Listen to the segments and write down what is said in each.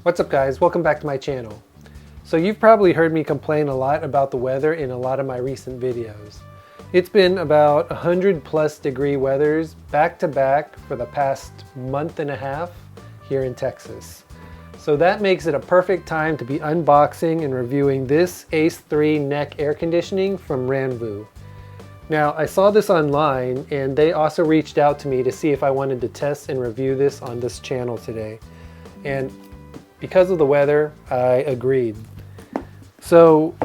What's up guys, welcome back to my channel. So you've probably heard me complain a lot about the weather in a lot of my recent videos. It's been about 100+ degree weathers back to back for the past month and a half here in Texas. So that makes it a perfect time to be unboxing and reviewing this Aice 3 neck air conditioning from Ranvoo. Now I saw this online and they also reached out to me to see if I wanted to test and review this on this channel today. And because of the weather, I agreed. So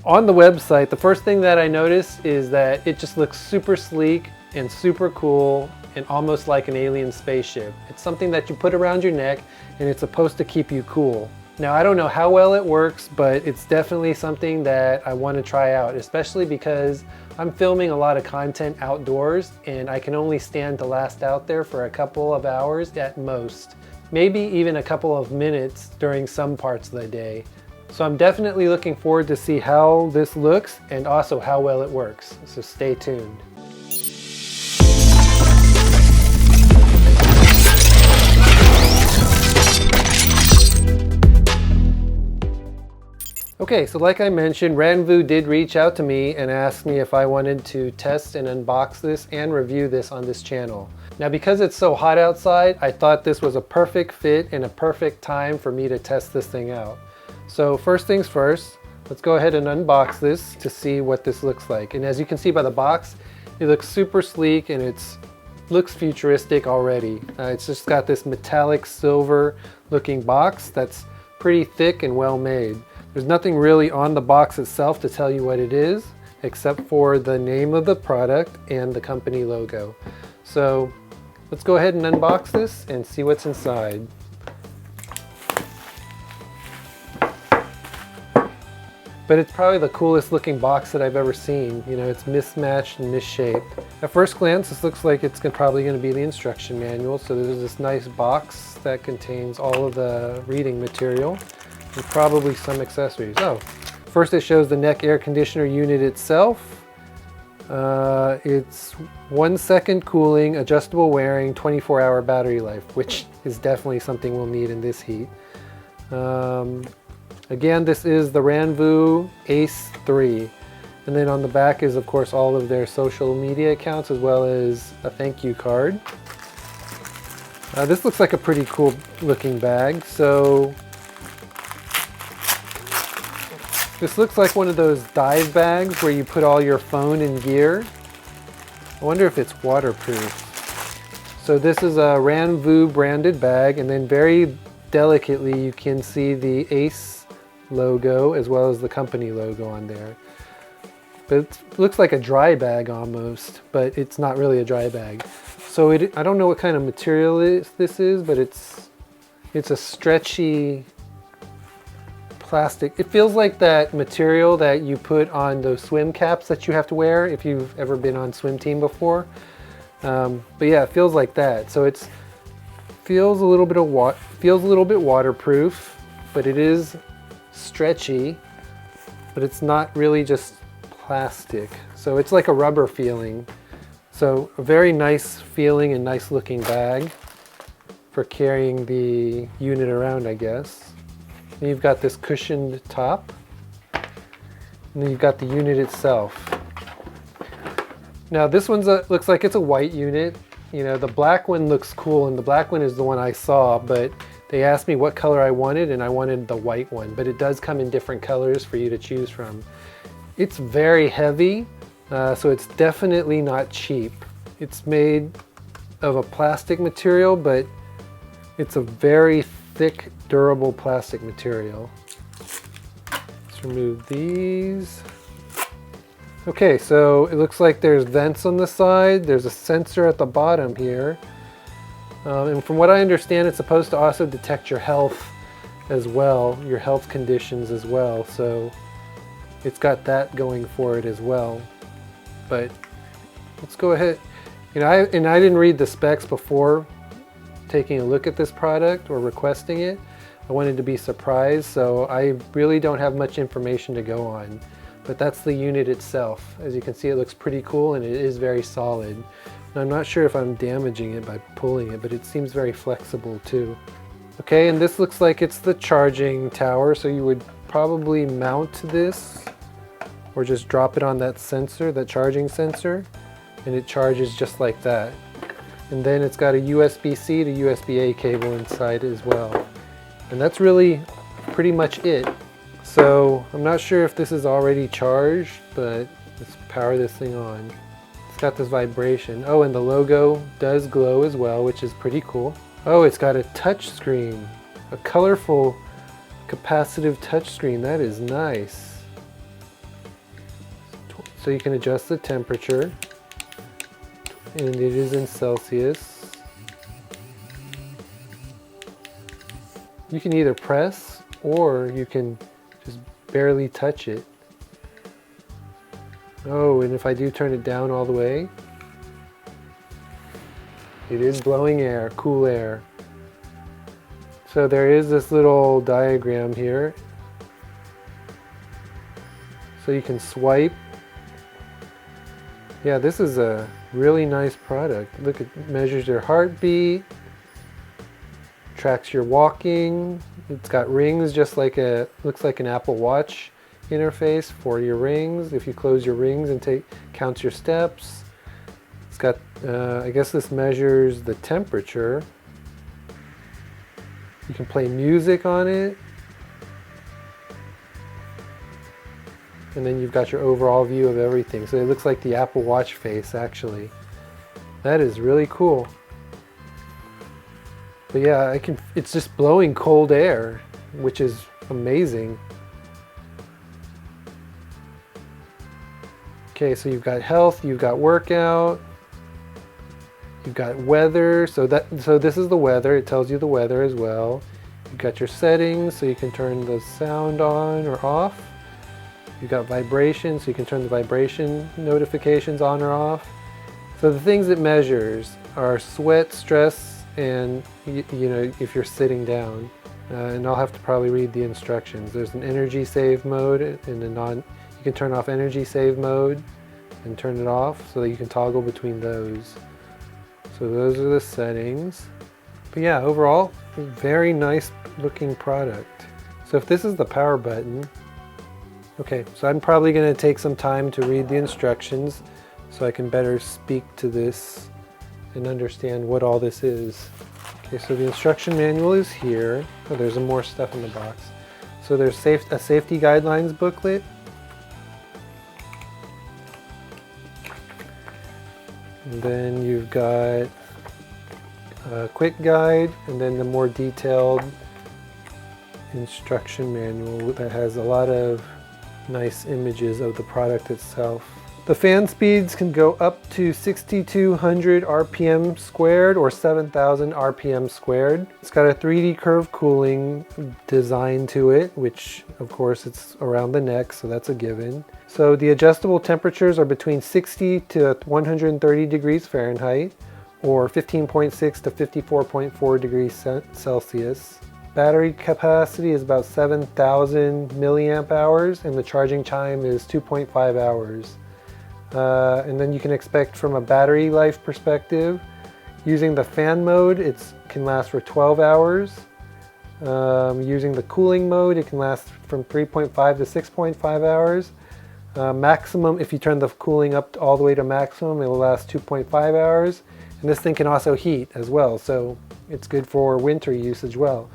on the website, the first thing that I noticed is that it just looks super sleek and super cool and almost like an alien spaceship. It's something that you put around your neck and it's supposed to keep you cool. Now I don't know how well it works, but it's definitely something that I want to try out, especially because I'm filming a lot of content outdoors and I can only stand to last out there for a couple of hours at most. Maybe even a couple of minutes during some parts of the day. So I'm definitely looking forward to see how this looks and also how well it works. So stay tuned. Okay, so like I mentioned, Ranvoo did reach out to me and asked me if I wanted to test and unbox this and review this on this channel. Now because it's so hot outside, I thought this was a perfect fit and a perfect time for me to test this thing out. So first things first, let's go ahead and unbox this to see what this looks like. And as you can see by the box, it looks super sleek and it looks futuristic already. It's just got this metallic silver looking box that's pretty thick and well made. There's nothing really on the box itself to tell you what it is, except for the name of the product and the company logo. So let's go ahead and unbox this and see what's inside. But it's probably the coolest looking box that I've ever seen. You know, it's mismatched and misshaped. At first glance, this looks like it's probably going to be the instruction manual. So there's this nice box that contains all of the reading material and probably some accessories. Oh, first it shows the neck air conditioner unit itself. It's 1 second cooling, adjustable wearing, 24-hour battery life, which is definitely something we'll need in this heat. Again, this is the Ranvoo Aice 3. And then on the back is, of course, all of their social media accounts as well as a thank you card. This looks like a pretty cool looking bag. So this looks like one of those dive bags where you put all your phone and gear. I wonder if it's waterproof. So this is a Ranvoo branded bag, and then very delicately you can see the Aice logo as well as the company logo on there. But it looks like a dry bag almost, but it's not really a dry bag. So I don't know what kind of material this is, but it's a stretchy plastic. It feels like that material that you put on those swim caps that you have to wear if you've ever been on swim team before. But yeah, it feels like that. So it feels a little bit waterproof, but it is stretchy, but it's not really just plastic. So it's like a rubber feeling. So a very nice feeling and nice looking bag for carrying the unit around, I guess. And you've got this cushioned top, and then you've got the unit itself. Now this one looks like it's a white unit. You know, the black one looks cool, and the black one is the one I saw, but they asked me what color I wanted, and I wanted the white one, but it does come in different colors for you to choose from. It's very heavy, so it's definitely not cheap. It's made of a plastic material, but it's a very thick, durable plastic material. Let's remove these. Okay, so it looks like there's vents on the side. There's a sensor at the bottom here. And from what I understand, it's supposed to also detect your health as well, your health conditions as well. So it's got that going for it as well. But let's go ahead. You know, I didn't read the specs before taking a look at this product or requesting it. I wanted to be surprised, so I really don't have much information to go on. But that's the unit itself. As you can see, it looks pretty cool and it is very solid. And I'm not sure if I'm damaging it by pulling it, but it seems very flexible too. Okay, and this looks like it's the charging tower, so you would probably mount this or just drop it on that sensor, that charging sensor, and it charges just like that. And then it's got a USB-C to USB-A cable inside as well. And that's really pretty much it. So I'm not sure if this is already charged, but let's power this thing on. It's got this vibration. Oh, and the logo does glow as well, which is pretty cool. Oh, it's got a touch screen, a colorful capacitive touch screen. That is nice. So you can adjust the temperature, and it is in Celsius. You can either press or you can just barely touch it. Oh, and if I do turn it down all the way, it is blowing air, cool air. So there is this little diagram here. So you can swipe. Yeah, this is a really nice product. Look, it measures your heartbeat, tracks your walking. It's got rings, just like looks like an Apple Watch interface for your rings. If you close your rings and counts your steps. It's got, I guess this measures the temperature. You can play music on it. And then you've got your overall view of everything. So it looks like the Apple Watch face, actually. That is really cool. But yeah, it's just blowing cold air, which is amazing. Okay, so you've got health, you've got workout, you've got weather. So this is the weather. It tells you the weather as well. You've got your settings, so you can turn the sound on or off. You've got vibration, so you can turn the vibration notifications on or off. So the things it measures are sweat, stress, and you know, if you're sitting down. And I'll have to probably read the instructions. There's an energy save mode and you can turn off energy save mode and turn it off so that you can toggle between those. So those are the settings. But yeah, overall, very nice looking product. So if this is the power button, okay, so I'm probably going to take some time to read the instructions so I can better speak to this and understand what all this is. Okay, so the instruction manual is here. Oh, there's more stuff in the box. So there's a safety guidelines booklet. And then you've got a quick guide, and then the more detailed instruction manual that has a lot of nice images of the product itself. The fan speeds can go up to 6,200 RPM squared or 7,000 RPM squared. It's got a 3D curve cooling design to it, which of course it's around the neck, so that's a given. So the adjustable temperatures are between 60 to 130 degrees Fahrenheit or 15.6 to 54.4 degrees Celsius. Battery capacity is about 7,000 milliamp hours, and the charging time is 2.5 hours. And then you can expect from a battery life perspective, using the fan mode, it can last for 12 hours. Using the cooling mode, it can last from 3.5 to 6.5 hours. Maximum, if you turn the cooling up all the way to maximum, it will last 2.5 hours. And this thing can also heat as well, so it's good for winter use as well.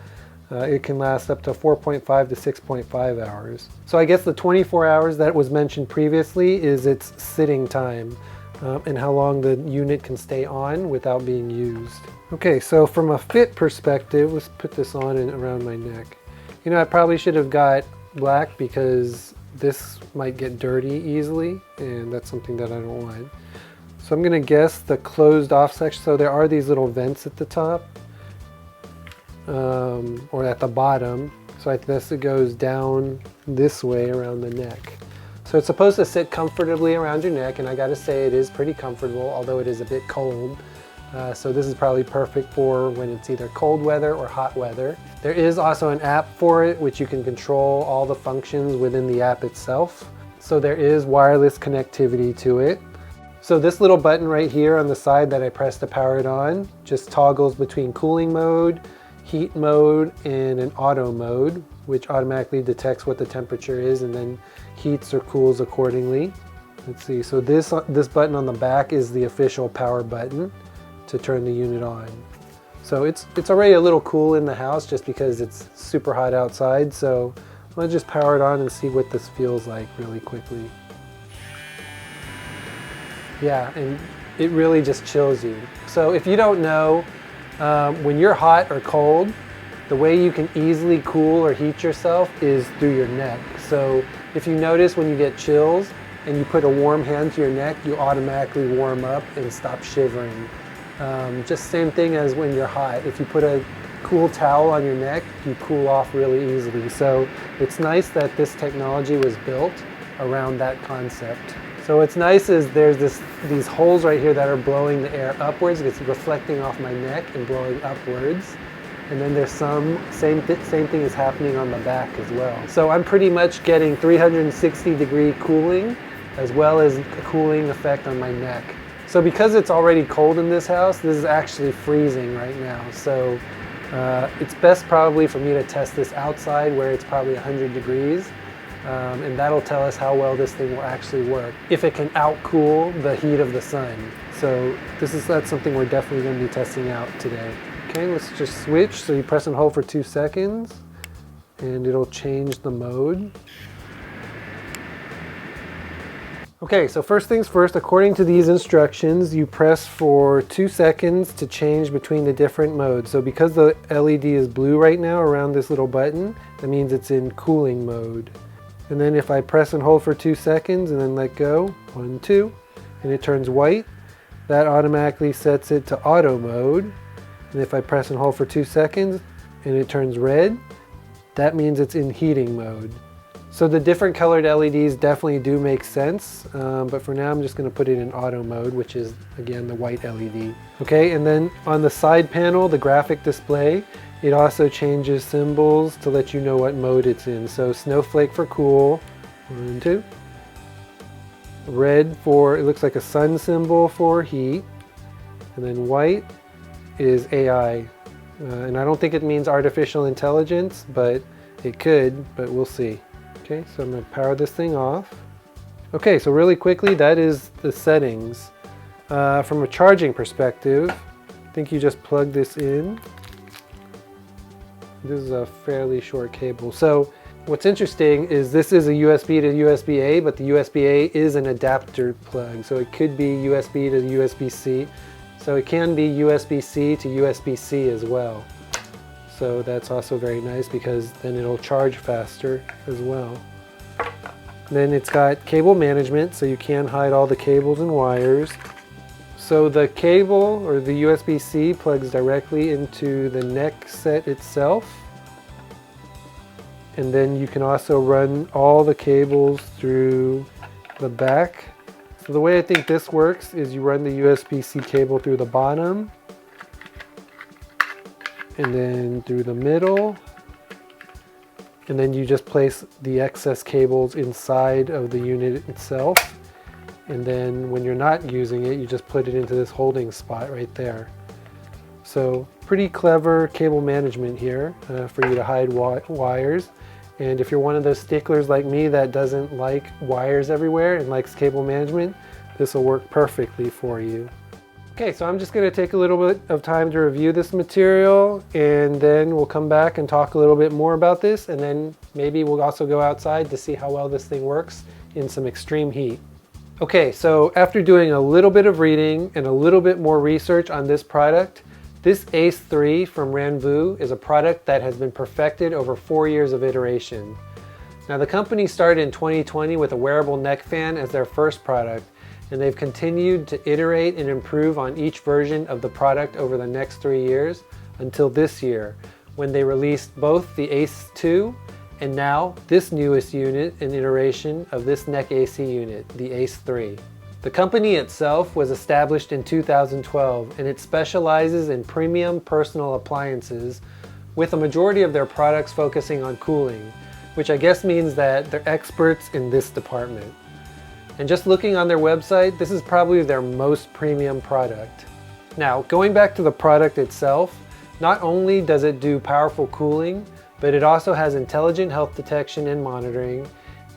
It can last up to 4.5 to 6.5 hours. So I guess the 24 hours that was mentioned previously is its sitting time and how long the unit can stay on without being used. Okay, so from a fit perspective, let's put this on and around my neck. You know, I probably should have got black because this might get dirty easily, and that's something that I don't want. So I'm gonna guess the closed off section. So there are these little vents at the top. Or at the bottom, so I guess it goes down this way around the neck. So it's supposed to sit comfortably around your neck, and I gotta say it is pretty comfortable, although it is a bit cold. So this is probably perfect for when it's either cold weather or hot weather. There is also an app for it, which you can control all the functions within the app itself. So there is wireless connectivity to it. So this little button right here on the side that I press to power it on just toggles between cooling mode, heat mode and an auto mode, which automatically detects what the temperature is and then heats or cools accordingly. Let's see, so this button on the back is the official power button to turn the unit on. So it's already a little cool in the house just because it's super hot outside, so I'll just power it on and see what this feels like really quickly. Yeah, and it really just chills you. So if you don't know, when you're hot or cold, the way you can easily cool or heat yourself is through your neck. So if you notice when you get chills and you put a warm hand to your neck, you automatically warm up and stop shivering. Just same thing as when you're hot. If you put a cool towel on your neck, you cool off really easily. So it's nice that this technology was built around that concept. So what's nice is there's these holes right here that are blowing the air upwards. It's reflecting off my neck and blowing upwards. And then there's same thing is happening on the back as well. So I'm pretty much getting 360-degree cooling as well as a cooling effect on my neck. So because it's already cold in this house, this is actually freezing right now. So it's best probably for me to test this outside where it's probably 100 degrees. And that'll tell us how well this thing will actually work, if it can outcool the heat of the sun. So that's something we're definitely going to be testing out today. Okay, let's just switch. So you press and hold for 2 seconds and it'll change the mode. Okay, so first things first, according to these instructions, you press for 2 seconds to change between the different modes. So because the LED is blue right now around this little button, that means it's in cooling mode. And then if I press and hold for 2 seconds and then let go, 1, 2, and it turns white, that automatically sets it to auto mode. And if I press and hold for 2 seconds and it turns red, that means it's in heating mode. So the different colored LEDs definitely do make sense, but for now I'm just going to put it in auto mode, which is again the white LED. Okay, and then on the side panel, the graphic display, it also changes symbols to let you know what mode it's in. So snowflake for cool, 1, 2. Red for, it looks like a sun symbol for heat. And then white is AI. And I don't think it means artificial intelligence, but it could, but we'll see. Okay, so I'm going to power this thing off. Okay, so really quickly, that is the settings. From a charging perspective, I think you just plug this in. This is a fairly short cable. So what's interesting is this is a USB to USB-A, but the USB-A is an adapter plug. So it could be USB to USB-C. So it can be USB-C to USB-C as well. So that's also very nice because then it'll charge faster as well. Then it's got cable management, so you can hide all the cables and wires. So the cable, or the USB-C, plugs directly into the neck set itself. And then you can also run all the cables through the back. So the way I think this works is you run the USB-C cable through the bottom, and then through the middle, and then you just place the excess cables inside of the unit itself. And then when you're not using it, you just put it into this holding spot right there. So pretty clever cable management here for you to hide wires. And if you're one of those sticklers like me that doesn't like wires everywhere and likes cable management, this will work perfectly for you. Okay, so I'm just going to take a little bit of time to review this material, and then we'll come back and talk a little bit more about this, and then maybe we'll also go outside to see how well this thing works in some extreme heat. Okay, so after doing a little bit of reading and a little bit more research on this product, this Aice 3 from Ranvoo is a product that has been perfected over 4 years of iteration. Now the company started in 2020 with a wearable neck fan as their first product, and they've continued to iterate and improve on each version of the product over the next 3 years until this year, when they released both the Aice 2 and now this newest unit and iteration of this neck AC unit, the Aice 3. The company itself was established in 2012, and it specializes in premium personal appliances, with a majority of their products focusing on cooling, which I guess means that they're experts in this department. And just looking on their website, this is probably their most premium product. Now, going back to the product itself, Not only does it do powerful cooling, but it also has intelligent health detection and monitoring,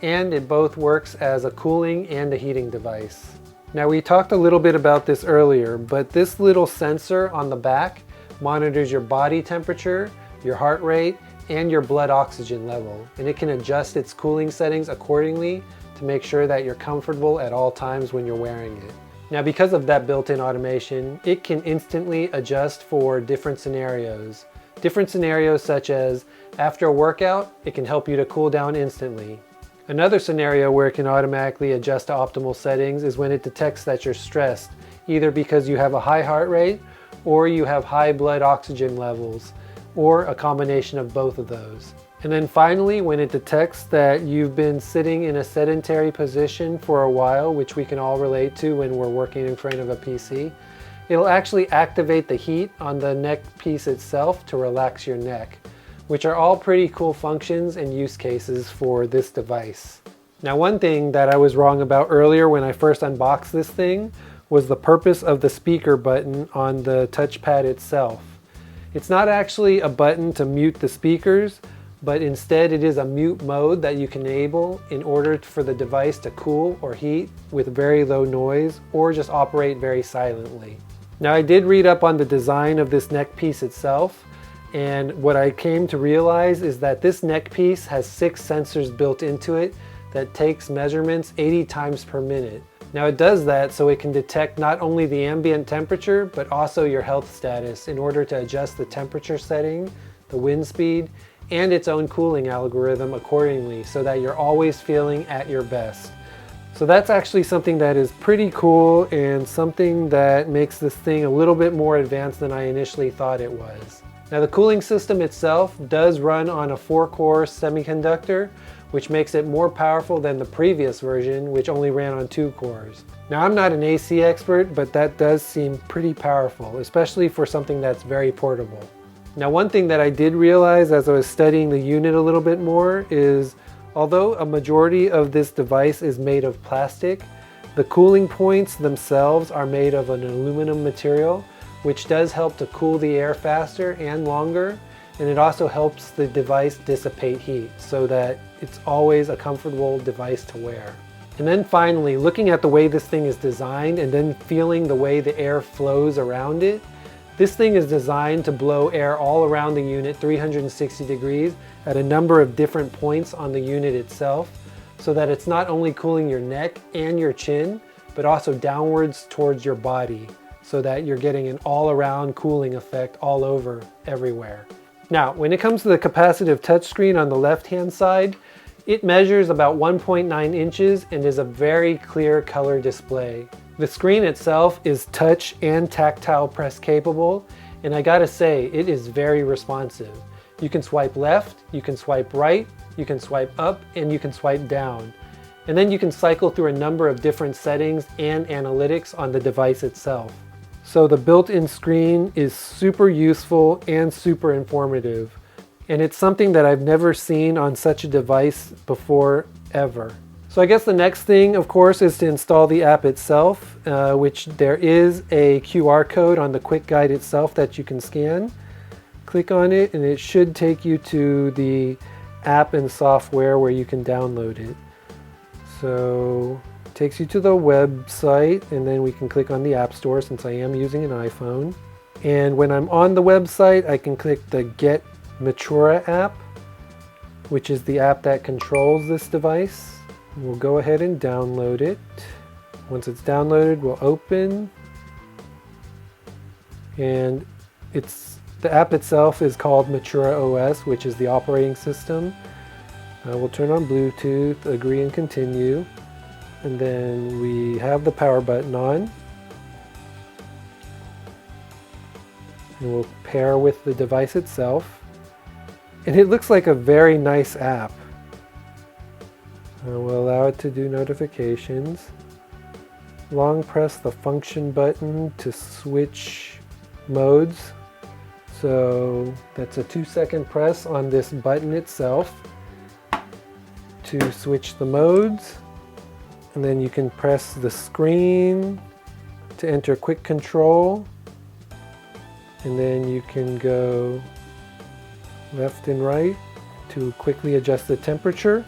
and it both works as a cooling and a heating device. Now, we talked a little bit about this earlier, but this little sensor on the back monitors your body temperature, your heart rate, and your blood oxygen level, and it can adjust its cooling settings accordingly to make sure that you're comfortable at all times when you're wearing it. Now, because of that built-in automation, it can instantly adjust for different scenarios. Different scenarios such as after a workout, it can help you to cool down instantly. Another scenario where it can automatically adjust to optimal settings is when it detects that you're stressed, either because you have a high heart rate or you have high blood oxygen levels, or a combination of both of those. And then finally, when it detects that you've been sitting in a sedentary position for a while, which we can all relate to when we're working in front of a PC, it'll actually activate the heat on the neck piece itself to relax your neck, which are all pretty cool functions and use cases for this device. Now, one thing that I was wrong about earlier when I first unboxed this thing was the purpose of the speaker button on the touchpad itself. It's not actually a button to mute the speakers, but instead it is a mute mode that you can enable in order for the device to cool or heat with very low noise or just operate very silently. Now, I did read up on the design of this neck piece itself, and what I came to realize is that this neck piece has 6 sensors built into it that takes measurements 80 times per minute. Now, it does that so it can detect not only the ambient temperature, but also your health status in order to adjust the temperature setting, the wind speed, and its own cooling algorithm accordingly so that you're always feeling at your best. So that's actually something that is pretty cool and something that makes this thing a little bit more advanced than I initially thought it was. Now, the cooling system itself does run on a 4-core semiconductor, which makes it more powerful than the previous version, which only ran on 2 cores. Now, I'm not an AC expert, but that does seem pretty powerful, especially for something that's very portable. Now, one thing that I did realize as I was studying the unit a little bit more is, although a majority of this device is made of plastic, the cooling points themselves are made of an aluminum material, which does help to cool the air faster and longer, and it also helps the device dissipate heat so that it's always a comfortable device to wear. And then finally, looking at the way this thing is designed and then feeling the way the air flows around it, this thing is designed to blow air all around the unit 360 degrees at a number of different points on the unit itself, so that it's not only cooling your neck and your chin, but also downwards towards your body, so that you're getting an all-around cooling effect all over, everywhere. Now, when it comes to the capacitive touchscreen on the left-hand side, it measures about 1.9 inches and is a very clear color display. The screen itself is touch and tactile press capable, and I gotta say, it is very responsive. You can swipe left, you can swipe right, you can swipe up, and you can swipe down. And then you can cycle through a number of different settings and analytics on the device itself. So the built-in screen is super useful and super informative. And it's something that I've never seen on such a device before, ever. So I guess the next thing, of course, is to install the app itself, which there is a QR code on the quick guide itself that you can scan. Click on it and it should take you to the app and software where you can download it. So it takes you to the website, and then we can click on the App Store since I am using an iPhone. And when I'm on the website, I can click the Get Matura app, which is the app that controls this device. We'll go ahead and download it. Once it's downloaded, we'll open. And the app itself is called Matura OS, which is the operating system. We'll turn on Bluetooth, agree and continue. And then we have the power button on. And we'll pair with the device itself. And it looks like a very nice app. We'll allow it to do notifications. Long press the function button to switch modes. So that's a 2-second press on this button itself to switch the modes. And then you can press the screen to enter quick control. and then you can go left and right to quickly adjust the temperature.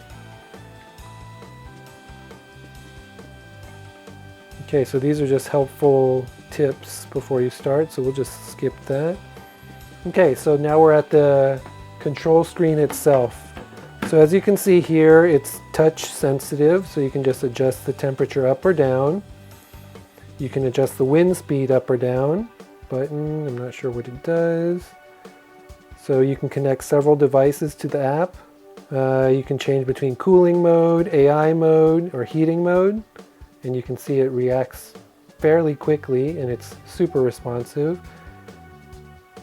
Okay, so these are just helpful tips before you start, so we'll just skip that. Okay, so now we're at the control screen itself. So as you can see here, it's touch sensitive, so you can just adjust the temperature up or down. You can adjust the wind speed up or down. Button, I'm not sure what it does. So you can connect several devices to the app. You can change between cooling mode, AI mode, or heating mode. And you can see it reacts fairly quickly and it's super responsive.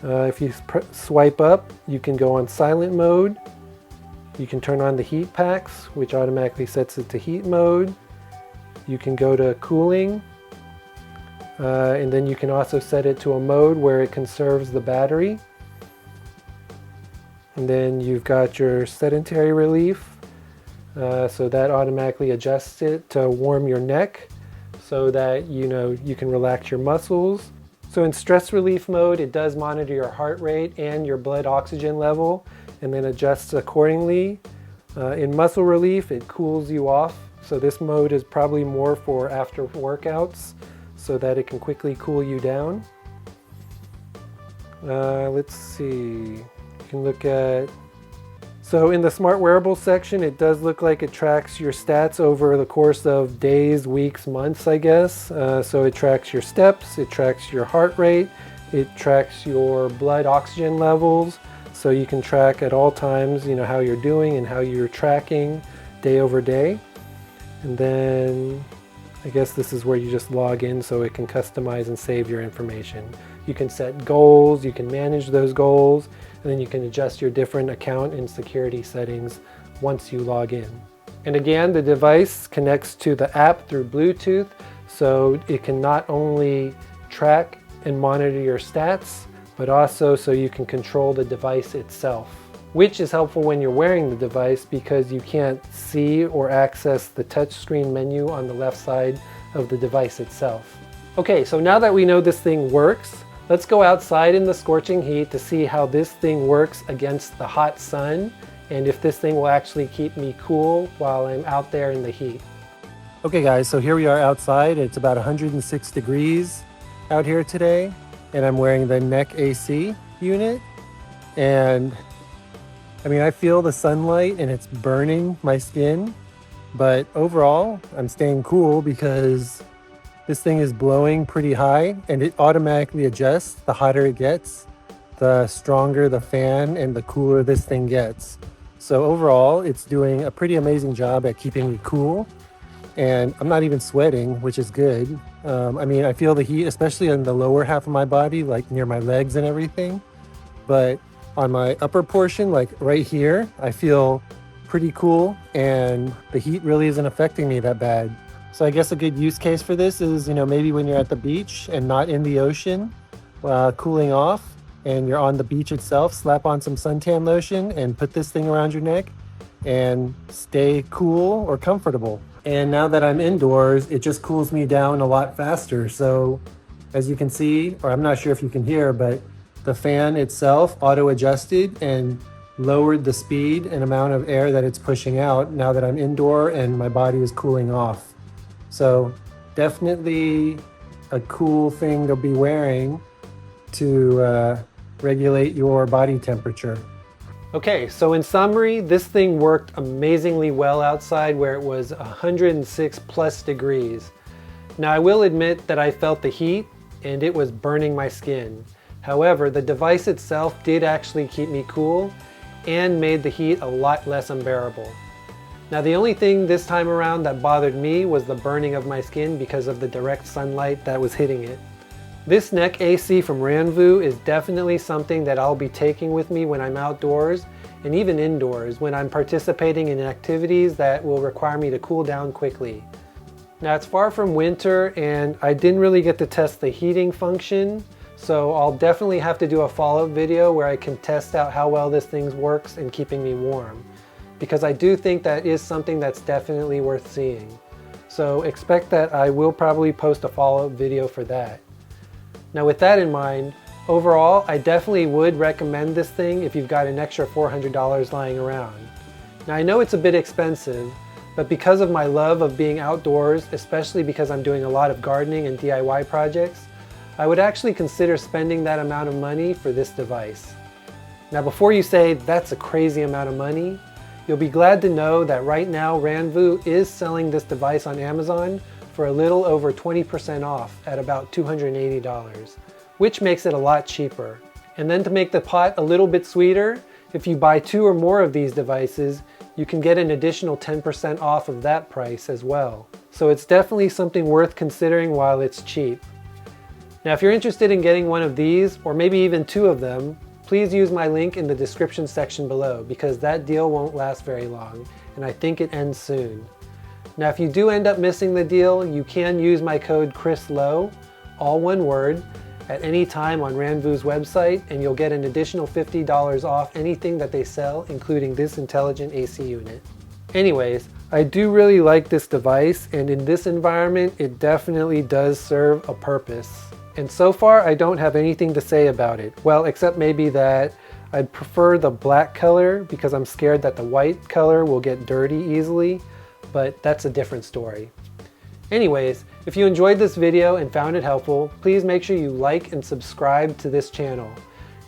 If you swipe up, you can go on silent mode. You can turn on the heat packs, which automatically sets it to heat mode. You can go to cooling, and then you can also set it to a mode where it conserves the battery. And then you've got your sedentary relief, so that automatically adjusts it to warm your neck so that you can relax your muscles. So in stress relief mode, it does monitor your heart rate and your blood oxygen level and then adjusts accordingly. In muscle relief, it cools you off. So this mode is probably more for after workouts so that it can quickly cool you down. Let's see, you can look at, so in the smart wearable section, it does look like it tracks your stats over the course of days, weeks, months, I guess. So it tracks your steps, it tracks your heart rate, it tracks your blood oxygen levels. So you can track at all times, how you're doing and how you're tracking day over day. And then I guess this is where you just log in so it can customize and save your information. You can set goals, you can manage those goals, and then you can adjust your different account and security settings once you log in. And again, the device connects to the app through Bluetooth, so it can not only track and monitor your stats, but also so you can control the device itself, which is helpful when you're wearing the device because you can't see or access the touchscreen menu on the left side of the device itself. Okay, so now that we know this thing works, let's go outside in the scorching heat to see how this thing works against the hot sun and if this thing will actually keep me cool while I'm out there in the heat. Okay guys, so here we are outside. It's about 106 degrees out here today, and I'm wearing the neck AC unit. And I mean, I feel the sunlight and it's burning my skin, but overall I'm staying cool because this thing is blowing pretty high and it automatically adjusts. The hotter it gets, the stronger the fan and the cooler this thing gets. So overall, it's doing a pretty amazing job at keeping me cool. And I'm not even sweating, which is good. I mean, I feel the heat, especially on the lower half of my body, like near my legs and everything. But on my upper portion, like right here, I feel pretty cool and the heat really isn't affecting me that bad. So I guess a good use case for this is, maybe when you're at the beach and not in the ocean, cooling off, and you're on the beach itself, slap on some suntan lotion and put this thing around your neck and stay cool or comfortable. And now that I'm indoors, it just cools me down a lot faster. So as you can see, or I'm not sure if you can hear, but the fan itself auto adjusted and lowered the speed and amount of air that it's pushing out now that I'm indoor and my body is cooling off. So definitely a cool thing to be wearing to regulate your body temperature. Okay, so in summary, this thing worked amazingly well outside where it was 106 plus degrees. Now I will admit that I felt the heat and it was burning my skin. However, the device itself did actually keep me cool and made the heat a lot less unbearable. Now the only thing this time around that bothered me was the burning of my skin because of the direct sunlight that was hitting it. This neck AC from Ranvoo is definitely something that I'll be taking with me when I'm outdoors and even indoors when I'm participating in activities that will require me to cool down quickly. Now it's far from winter and I didn't really get to test the heating function, so I'll definitely have to do a follow-up video where I can test out how well this thing works in keeping me warm, because I do think that is something that's definitely worth seeing. So expect that I will probably post a follow-up video for that. Now with that in mind, Overall, I definitely would recommend this thing if you've got an extra $400 lying around. Now I know it's a bit expensive, but because of my love of being outdoors, especially because I'm doing a lot of gardening and DIY projects, I would actually consider spending that amount of money for this device. Now before you say that's a crazy amount of money, you'll be glad to know that right now Ranvoo is selling this device on Amazon for a little over 20% off at about $280, which makes it a lot cheaper. And then to make the pot a little bit sweeter, if you buy 2 or more of these devices, you can get an additional 10% off of that price as well. So it's definitely something worth considering while it's cheap. Now if you're interested in getting one of these, or maybe even 2 of them, please use my link in the description section below because that deal won't last very long, and I think it ends soon. Now if you do end up missing the deal, you can use my code CHRISLOW, all one word, at any time on Ranvoo's website, and you'll get an additional $50 off anything that they sell, including this intelligent AC unit. Anyways, I do really like this device, and in this environment, it definitely does serve a purpose. And so far, I don't have anything to say about it. Well, except maybe that I'd prefer the black color because I'm scared that the white color will get dirty easily, but that's a different story. Anyways, if you enjoyed this video and found it helpful, please make sure you like and subscribe to this channel.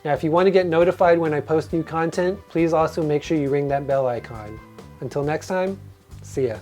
Now, if you want to get notified when I post new content, please also make sure you ring that bell icon. Until next time, see ya.